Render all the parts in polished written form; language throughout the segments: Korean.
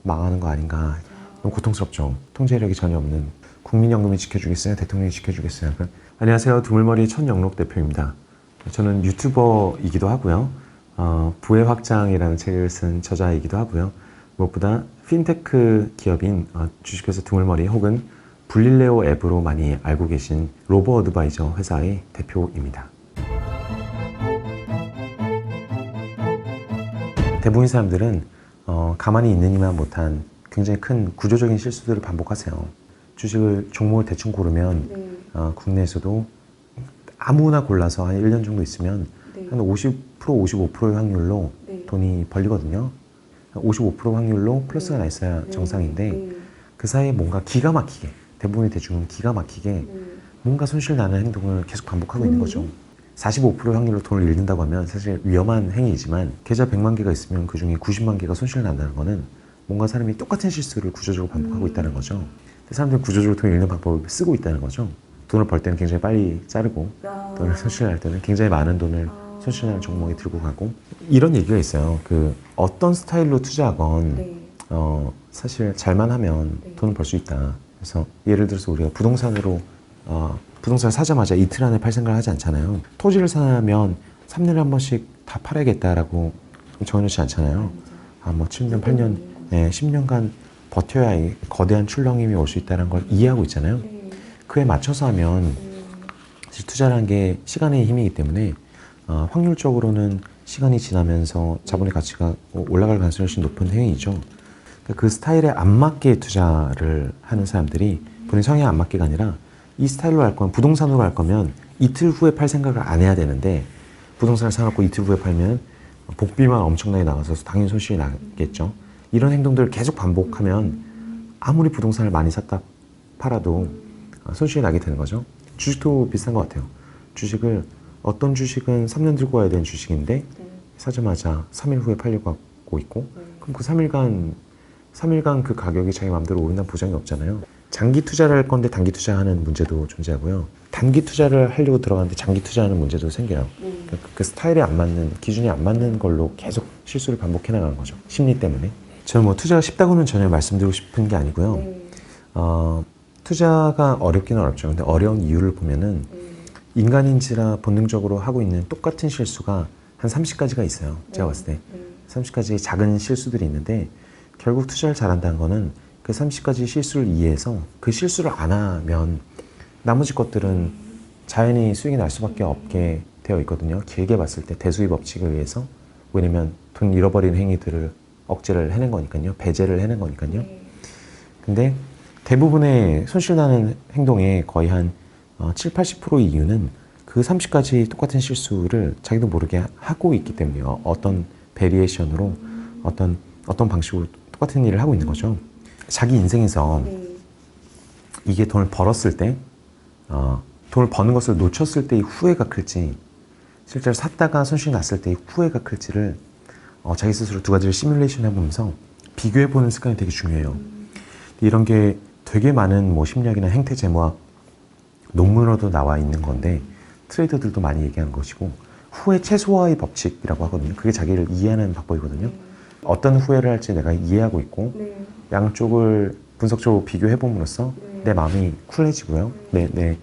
망하는 거 아닌가. 너무 고통스럽죠. 통제력이 전혀 없는 국민연금이 지켜주겠어요? 대통령이 지켜주겠어요? 안녕하세요. 두물머리 천영록 대표입니다. 저는 유튜버이기도 하고요. 부의 확장이라는 책을 쓴 저자이기도 하고요. 무엇보다 핀테크 기업인 주식회사 두물머리 혹은 블릴레오 앱으로 많이 알고 계신 로보 어드바이저 회사의 대표입니다. 대부분 사람들은 가만히 있느니만 못한 굉장히 큰 구조적인 실수들을 반복하세요. 주식을 종목을 대충 고르면 국내에서도 아무나 골라서 한 1년 정도 있으면 한 50%, 55%의 확률로 돈이 벌리거든요. 55% 확률로 플러스가 나 있어야 정상인데 그 사이에 뭔가 기가 막히게, 대부분의 대중은 기가 막히게 뭔가 손실 나는 행동을 계속 반복하고 있는 거죠. 45% 확률로 돈을 잃는다고 하면 사실 위험한 행위이지만 계좌 100만 개가 있으면 그 중에 90만 개가 손실 난다는 거는 뭔가 사람이 똑같은 실수를 구조적으로 반복하고 있다는 거죠. 사람들은 구조적으로 돈을 잃는 방법을 쓰고 있다는 거죠. 돈을 벌 때는 굉장히 빨리 자르고 돈을 손실날 때는 굉장히 많은 돈을 손실나는 종목에 들고 가고, 이런 얘기가 있어요. 어떤 스타일로 투자하건 사실 잘만 하면 돈을 벌 수 있다. 그래서 예를 들어서 우리가 부동산을 사자마자 이틀 안에 팔 생각을 하지 않잖아요. 토지를 사면 3년에 한 번씩 다 팔아야겠다라고 정해놓지 않잖아요. 뭐 7년, 8년, 10년간 버텨야 이 거대한 출렁임이 올 수 있다는 걸 이해하고 있잖아요. 그에 맞춰서 하면 사실 투자라는 게 시간의 힘이기 때문에 확률적으로는 시간이 지나면서 자본의 가치가 올라갈 가능성이 훨씬 높은 행위이죠. 그러니까 그 스타일에 안 맞게 투자를 하는 사람들이 본인 성향에 안 맞게가 아니라 이 스타일로 할 거면, 부동산으로 할 거면 이틀 후에 팔 생각을 안 해야 되는데 부동산을 사놓고 이틀 후에 팔면 복비만 엄청나게 나가서 당연히 손실이 나겠죠. 이런 행동들을 계속 반복하면 아무리 부동산을 많이 샀다 팔아도 손실이 나게 되는 거죠. 주식도 비슷한 것 같아요. 어떤 주식은 3년 들고 와야 되는 주식인데 사자마자 3일 후에 팔려고 하고 있고, 그럼 그 3일간 그 가격이 자기 마음대로 오른다는 보장이 없잖아요. 장기 투자를 할 건데 단기 투자하는 문제도 존재하고요. 단기 투자를 하려고 들어가는데 장기 투자하는 문제도 생겨요. 그 스타일에 안 맞는, 기준이 안 맞는 걸로 계속 실수를 반복해 나가는 거죠. 심리 때문에. 저는 뭐 투자가 쉽다고는 전혀 말씀드리고 싶은 게 아니고요. 투자가 어렵기는 어렵죠. 근데 어려운 이유를 보면은 인간인지라 본능적으로 하고 있는 똑같은 실수가 한 30가지가 있어요. 제가 봤을 때 30가지 작은 실수들이 있는데, 결국 투자를 잘한다는 거는 그 30가지 실수를 이해해서 그 실수를 안 하면 나머지 것들은 자연히 수익이 날 수밖에 없게 되어 있거든요. 길게 봤을 때 대수의 법칙에 의해서. 왜냐면 돈 잃어버리는 행위들을 억제를 해낸 거니까요. 배제를 해낸 거니까요. 근데 대부분의 손실나는 행동의 거의 한 7, 80%의 이유는 그 30가지 똑같은 실수를 자기도 모르게 하고 있기 때문에요. 어떤 베리에이션으로 어떤 방식으로 똑같은 일을 하고 있는 거죠. 자기 인생에서 이게 돈을 벌었을 때, 돈을 버는 것을 놓쳤을 때의 후회가 클지, 실제로 샀다가 손실이 났을 때의 후회가 클지를 자기 스스로 두 가지를 시뮬레이션 해보면서 비교해보는 습관이 되게 중요해요. 이런 게 되게 많은 뭐 심리학이나 행태 재무학 논문으로도 나와 있는 건데 트레이더들도 많이 얘기한 것이고, 후회 최소화의 법칙이라고 하거든요. 그게 자기를 이해하는 방법이거든요. 어떤 후회를 할지 내가 이해하고 있고 양쪽을 분석적으로 비교해봄으로써 내 마음이 쿨해지고요. 내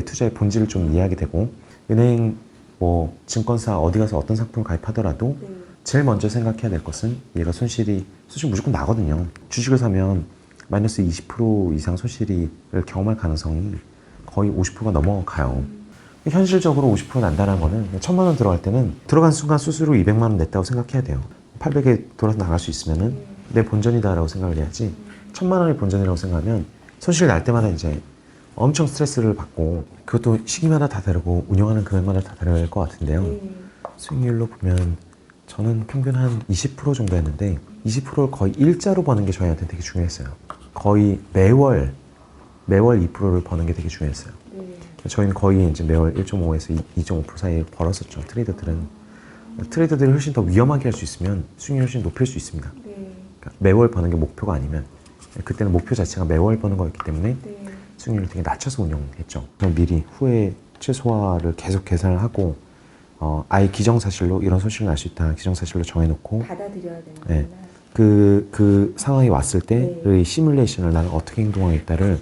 투자의 본질을 좀 이해하게 되고, 은행, 뭐 증권사 어디 가서 어떤 상품을 가입하더라도 제일 먼저 생각해야 될 것은 얘가 손실이 무조건 나거든요. 주식을 사면 마이너스 20% 이상 손실을 경험할 가능성이 거의 50%가 넘어가요. 현실적으로 50% 난다는 거는 1,000만 원 들어갈 때는 들어간 순간 수수료 200만 원 냈다고 생각해야 돼요. 800에 돌아서 나갈 수 있으면은 내 본전이다라고 생각을 해야지, 1,000만 원이 본전이라고 생각하면 손실 날 때마다 이제 엄청 스트레스를 받고, 그것도 시기마다 다 다르고 운영하는 금액마다 다 다를 것 같은데요. 수익률로 보면 저는 평균 한 20% 정도 했는데 20%를 거의 일자로 버는 게 저희한테 되게 중요했어요. 거의 매월 2%를 버는 게 되게 중요했어요. 저희는 거의 이제 매월 1.5에서 2.5% 사이에 벌었었죠. 트레이더들이 훨씬 더 위험하게 할 수 있으면 수익률이 훨씬 높일 수 있습니다. 그러니까 매월 버는 게 목표가 아니면, 그때는 목표 자체가 매월 버는 거였기 때문에 수익률을 되게 낮춰서 운영했죠. 미리 후회 최소화를 계속 계산을 하고 아예 기정사실로 이런 손실을 날 수 있다 기정사실로 정해놓고 받아들여야 되는 네, 그 상황이 왔을 때의 시뮬레이션을 나는 어떻게 행동하겠다를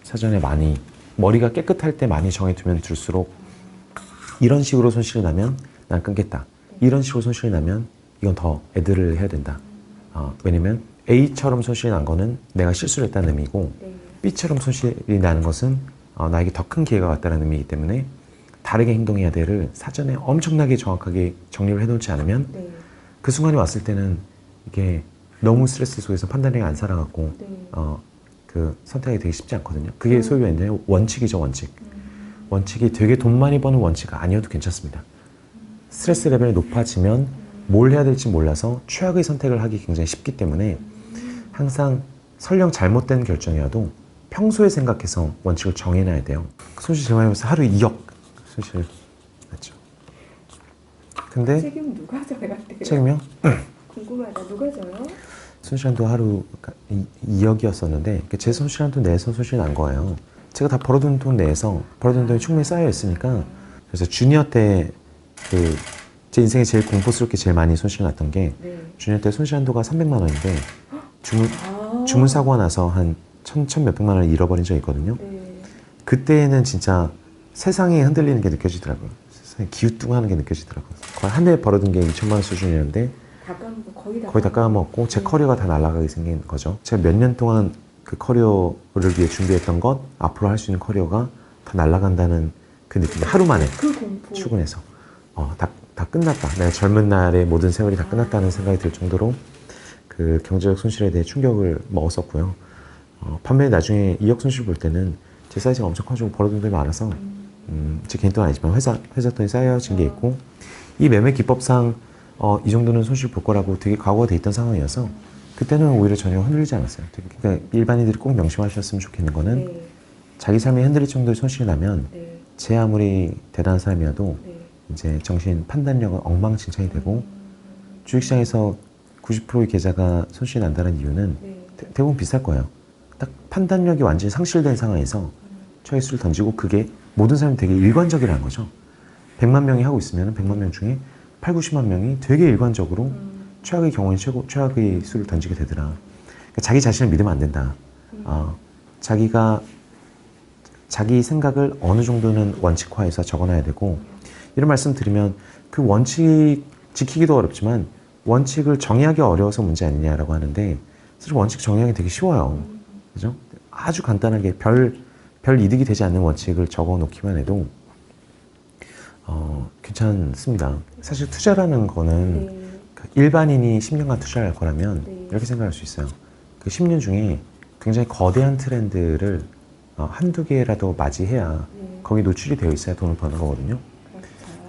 사전에 많이 머리가 깨끗할 때 많이 정해두면 둘수록 이런 식으로 손실이 나면 난 끊겠다. 이런 식으로 손실이 나면 이건 더 애들을 해야 된다. 왜냐면 A처럼 손실이 난 거는 내가 실수를 했다는 의미고 B처럼 손실이 나는 것은 나에게 더 큰 기회가 왔다는 의미이기 때문에 다르게 행동해야 될을 사전에 엄청나게 정확하게 정리를 해놓지 않으면 그 순간이 왔을 때는 이게 너무 스트레스 속에서 판단력이 안 살아갖고 그 선택이 되게 쉽지 않거든요. 그게 소위 말하는 원칙이죠, 원칙. 원칙이 되게 돈 많이 버는 원칙 아니어도 괜찮습니다. 스트레스 레벨이 높아지면 뭘 해야 될지 몰라서 최악의 선택을 하기 굉장히 쉽기 때문에 항상 설령 잘못된 결정이어도 평소에 생각해서 원칙을 정해놔야 돼요. 손실 제가 해보면서 하루 2억 손실 났죠. 근데 책임 누가 져야 돼요? 책임이요? 궁금하다. 누가 져요? 손실한도 하루 2억이었었는데 제 손실한 돈 내에서 손실이 난 거예요. 제가 다 벌어둔 돈 내에서 벌어둔 돈이 충분히 쌓여 있으니까 그래서 주니어 때 제 인생에 제일 공포스럽게 제일 많이 손실 났던 게 주니어 때 손실 한도가 300만 원인데 주문 사고가 나서 한 천 몇백만 원을 잃어버린 적이 있거든요. 그때는 진짜 세상이 흔들리는 게 느껴지더라고요. 세상이 기우뚱하는 게 느껴지더라고요. 거의 한 해 벌어둔 게 2천만 원 수준이었는데 거의 다 까먹고 제 커리어가 다 날아가게 생긴 거죠. 제가 몇 년 동안 그 커리어를 위해 준비했던 것, 앞으로 할 수 있는 커리어가 다 날아간다는 그 느낌. 하루 만에 출근해서 다 끝났다. 내가 젊은 날의 모든 세월이 다 끝났다는 생각이 들 정도로 그 경제적 손실에 대해 충격을 먹었었고요. 반면에 나중에 2억 손실 볼 때는 제 사이즈가 엄청 커지고 벌어둔 돈이 많아서 제 개인 돈 아니지만 회사 돈이 쌓여진 게 있고 이 매매 기법상 이 정도는 손실 볼 거라고 되게 각오가 돼 있던 상황이어서 그때는 오히려 전혀 흔들리지 않았어요. 그러니까 일반인들이 꼭 명심하셨으면 좋겠는 거는 자기 삶이 흔들릴 정도의 손실이 나면 제 아무리 대단한 사람이어도 이제 정신 판단력은 엉망진창이 되고 주식시장에서 90%의 계좌가 손실이 난다는 이유는 대부분 비쌀 거예요. 딱 판단력이 완전히 상실된 상황에서 최악의 수를 던지고 그게 모든 사람이 되게 일관적이라는 거죠. 100만 명이 하고 있으면 100만 명 중에 8, 90만 명이 되게 일관적으로 최악의 경우에 최악의 수를 던지게 되더라. 그러니까 자기 자신을 믿으면 안 된다. 자기가 자기 생각을 어느 정도는 원칙화해서 적어놔야 되고 이런 말씀 드리면 그 원칙 지키기도 어렵지만 원칙을 정의하기 어려워서 문제 아니냐라고 하는데 사실 원칙 정의하기 되게 쉬워요. 그죠? 아주 간단하게 별 이득이 되지 않는 원칙을 적어 놓기만 해도 괜찮습니다. 사실 투자라는 거는 일반인이 10년간 투자를 할 거라면 이렇게 생각할 수 있어요. 그 10년 중에 굉장히 거대한 트렌드를 한두 개라도 맞이해야 거기 노출이 되어 있어야 돈을 버는 거거든요.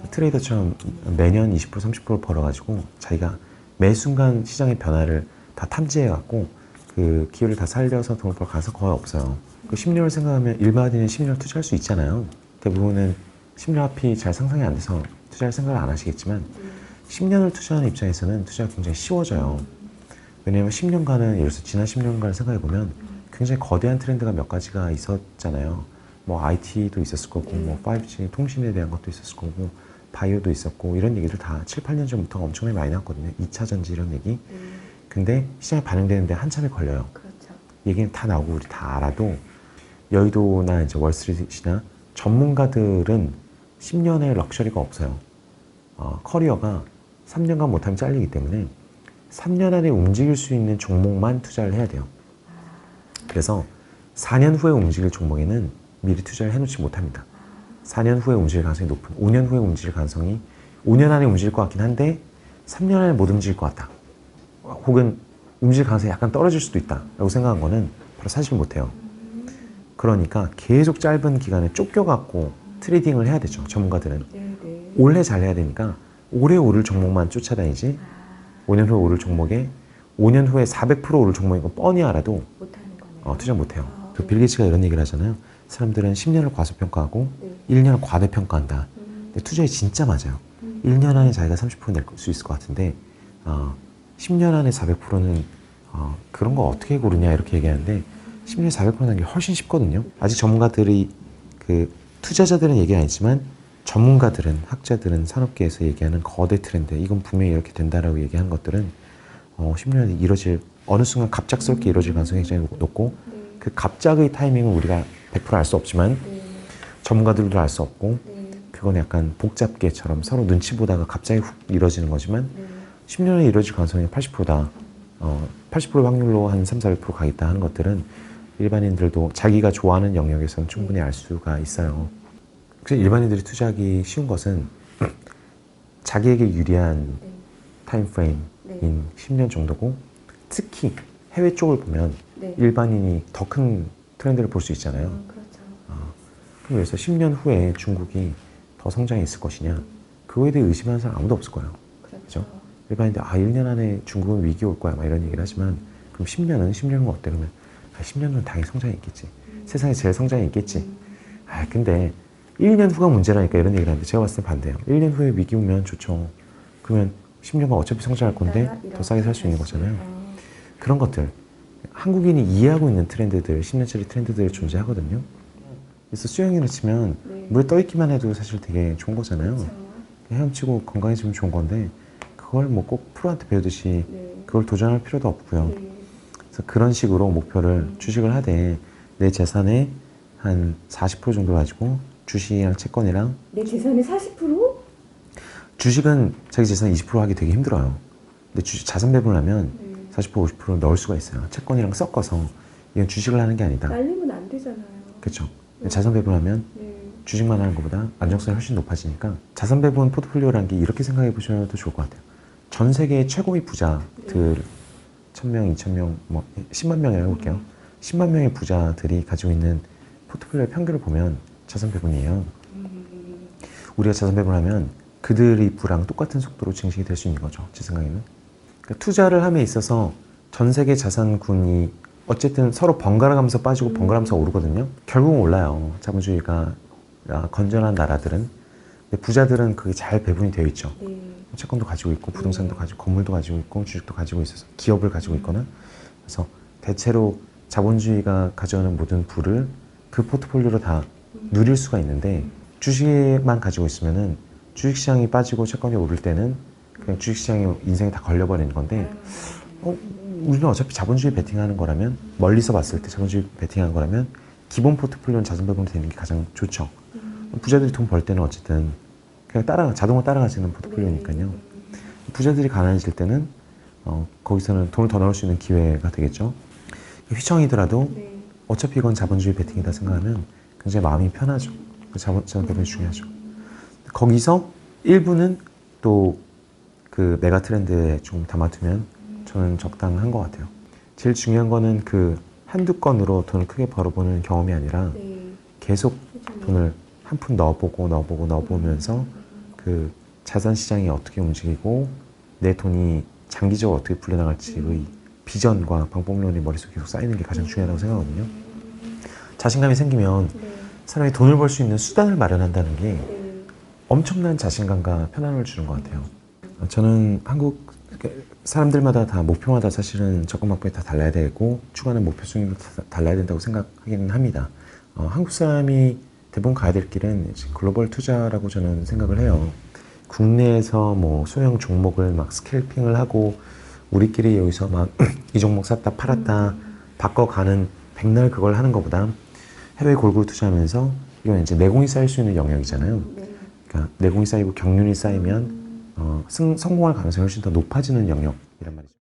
트레이더처럼 매년 20% 30%를 벌어가지고 자기가 매 순간 시장의 변화를 다 탐지해갖고 그 기회를 다 살려서 돈을 벌 가능성이 거의 없어요. 그 10년을 생각하면 일반인은 10년을 투자할 수 있잖아요. 대부분은 10년 앞이 잘 상상이 안 돼서 투자할 생각을 안 하시겠지만 10년을 투자하는 입장에서는 투자가 굉장히 쉬워져요. 왜냐하면 10년간은 예를 들어서 지난 10년간을 생각해보면 굉장히 거대한 트렌드가 몇 가지가 있었잖아요. 뭐 IT도 있었을 거고 뭐 5G 통신에 대한 것도 있었을 거고 바이오도 있었고 이런 얘기들 다 7, 8년 전부터 엄청나게 많이 나왔거든요. 2차 전지 이런 얘기. 근데 시장에 반영되는데 한참이 걸려요. 그렇죠. 얘기는 다 나오고 우리 다 알아도 여의도나 이제 월스트리트나 전문가들은 10년의 럭셔리가 없어요. 커리어가 3년간 못하면 잘리기 때문에 3년 안에 움직일 수 있는 종목만 투자를 해야 돼요. 그래서 4년 후에 움직일 종목에는 미리 투자를 해놓지 못합니다. 4년 후에 움직일 가능성이 높은 5년 후에 움직일 가능성이 5년 안에 움직일 것 같긴 한데 3년 안에 못 움직일 것 같다. 혹은 움직일 가능성이 약간 떨어질 수도 있다 라고 생각한 거는 바로 사실 못해요. 그러니까 계속 짧은 기간에 쫓겨갖고 트레이딩을 해야 되죠. 전문가들은. 올해 잘 해야 되니까 올해 오를 종목만 쫓아다니지 5년 후에 오를 종목에 5년 후에 400% 오를 종목인 거 뻔히 알아도 투자 못해요. 그 빌 게이츠가 이런 얘기를 하잖아요. 사람들은 10년을 과소평가하고 1년을 과대평가한다. 근데 투자에 진짜 맞아요. 1년 안에 자기가 30% 낼 수 있을 것 같은데 10년 안에 400%는 그런 거 어떻게 고르냐 이렇게 얘기하는데 10년에 400% 나는 게 훨씬 쉽거든요. 아직 전문가들이 그 투자자들은 얘기 아니지만 전문가들은 학자들은 산업계에서 얘기하는 거대 트렌드 이건 분명히 이렇게 된다라고 얘기하는 것들은 10년에 이뤄질 어느 순간 갑작스럽게 이뤄질 가능성이 굉장히 높고 네. 그 갑작의 타이밍은 우리가 100% 알 수 없지만 네. 전문가들도 알 수 없고 네. 그건 약간 복잡계처럼 서로 눈치 보다가 갑자기 훅 이뤄지는 거지만 네. 10년에 이뤄질 가능성이 80%다. 80% 확률로 한 3, 400% 가겠다 하는 것들은 일반인들도 자기가 좋아하는 영역에서는 충분히 알 수가 있어요. 그래서 일반인들이 투자하기 쉬운 것은 자기에게 유리한 네. 타임프레임인 네. 10년 정도고 특히 해외 쪽을 보면 네. 일반인이 더 큰 트렌드를 볼 수 있잖아요. 그렇죠. 그래서 10년 후에 중국이 더 성장해 있을 것이냐 그거에 대해 의심하는 사람 아무도 없을 거예요. 그렇죠. 일반인들 1년 안에 중국은 위기 올 거야 막 이런 얘기를 하지만 그럼 10년은 어때? 그러면 10년은 당연히 성장이 있겠지. 세상에 제일 성장이 있겠지. 근데 1년 후가 문제라니까 이런 얘기를 하는데 제가 봤을 때 반대예요. 1년 후에 위기 오면 좋죠. 그러면 10년간 어차피 성장할 건데 더 싸게 살 수 있는 거잖아요. 그런 것들 한국인이 이해하고 있는 트렌드들 10년짜리 트렌드들이 존재하거든요. 그래서 수영이라 치면 네. 물에 떠 있기만 해도 사실 되게 좋은 거잖아요. 그렇죠. 헤엄치고 건강해지면 좋은 건데 그걸 뭐 꼭 프로한테 배우듯이 네. 그걸 도전할 필요도 없고요. 네. 그래서 그런 식으로 목표를 주식을 하되 내 재산의 한 40% 정도 가지고 주식이랑 채권이랑 내 재산의 40%? 주식은 자기 재산 20% 하기 되게 힘들어요. 근데 주식 자산 배분을 하면 40% 50%를 넣을 수가 있어요. 채권이랑 섞어서 이건 주식을 하는 게 아니다. 날리면 안 되잖아요. 그렇죠. 자산 배분하면 네. 주식만 하는 것보다 안정성이 훨씬 높아지니까 자산 배분 포트폴리오라는 게 이렇게 생각해 보셔도 좋을 것 같아요. 전 세계의 최고의 부자들 1000명, 2000명, 뭐 10만 명이라고 해볼게요. 10만 명의 부자들이 가지고 있는 포트폴리오의 평균을 보면 자산 배분이에요. 우리가 자산 배분하면 그들의 부랑 똑같은 속도로 증식이 될 수 있는 거죠. 제 생각에는. 그러니까 투자를 함에 있어서 전 세계 자산군이 어쨌든 서로 번갈아 가면서 빠지고 번갈아 가면서 오르거든요. 결국은 올라요. 자본주의가 건전한 나라들은. 근데 부자들은 그게 잘 배분이 되어 있죠. 네. 채권도 가지고 있고 부동산도 가지고 건물도 가지고 있고 주식도 가지고 있어서 기업을 가지고 있거나 그래서 대체로 자본주의가 가져오는 모든 부를 그 포트폴리오로 다 누릴 수가 있는데 주식만 가지고 있으면은 주식시장이 빠지고 채권이 오를 때는 그냥 주식시장이 인생에 다 걸려버리는 건데 우리는 어차피 자본주의 베팅하는 거라면 멀리서 봤을 때 자본주의 베팅하는 거라면 기본 포트폴리오는 자산 배분이 되는 게 가장 좋죠. 부자들이 돈 벌 때는 어쨌든 그냥 자동으로 따라가지는 포트폴리오니까요. 부자들이 가난해질 때는 거기서는 돈을 더 넣을 수 있는 기회가 되겠죠. 휘청이더라도 네. 어차피 이건 자본주의 베팅이다 생각하면 굉장히 마음이 편하죠. 자산 배분이 중요하죠. 거기서 일부는 또 그 메가 트렌드에 좀 담아두면 저는 적당한 것 같아요. 제일 중요한 거는 그 한두 건으로 돈을 크게 벌어보는 경험이 아니라 네. 계속 돈을 한 푼 넣어보면서 그 자산 시장이 어떻게 움직이고 내 돈이 장기적으로 어떻게 풀려나갈지의 비전과 방법론이 머릿속에 계속 쌓이는 게 가장 중요하다고 생각하거든요. 자신감이 생기면 네. 사람이 돈을 벌 수 있는 수단을 마련한다는 게 네. 엄청난 자신감과 편안함을 주는 것 같아요. 저는 한국 사람들마다 다 목표마다 사실은 접근 방법이 다 달라야 되고 추구하는 목표 수준도 다 달라야 된다고 생각하기는 합니다. 한국 사람이 대부분 가야 될 길은 글로벌 투자라고 저는 생각을 해요. 국내에서 뭐 소형 종목을 막 스캘핑을 하고 우리끼리 여기서 막 이 종목 샀다 팔았다 바꿔가는 백날 그걸 하는 것보다 해외 골고루 투자하면서 이건 이제 내공이 쌓일 수 있는 영역이잖아요. 네. 그러니까 내공이 쌓이고 경륜이 쌓이면 성공할 가능성이 훨씬 더 높아지는 영역이란 말이죠.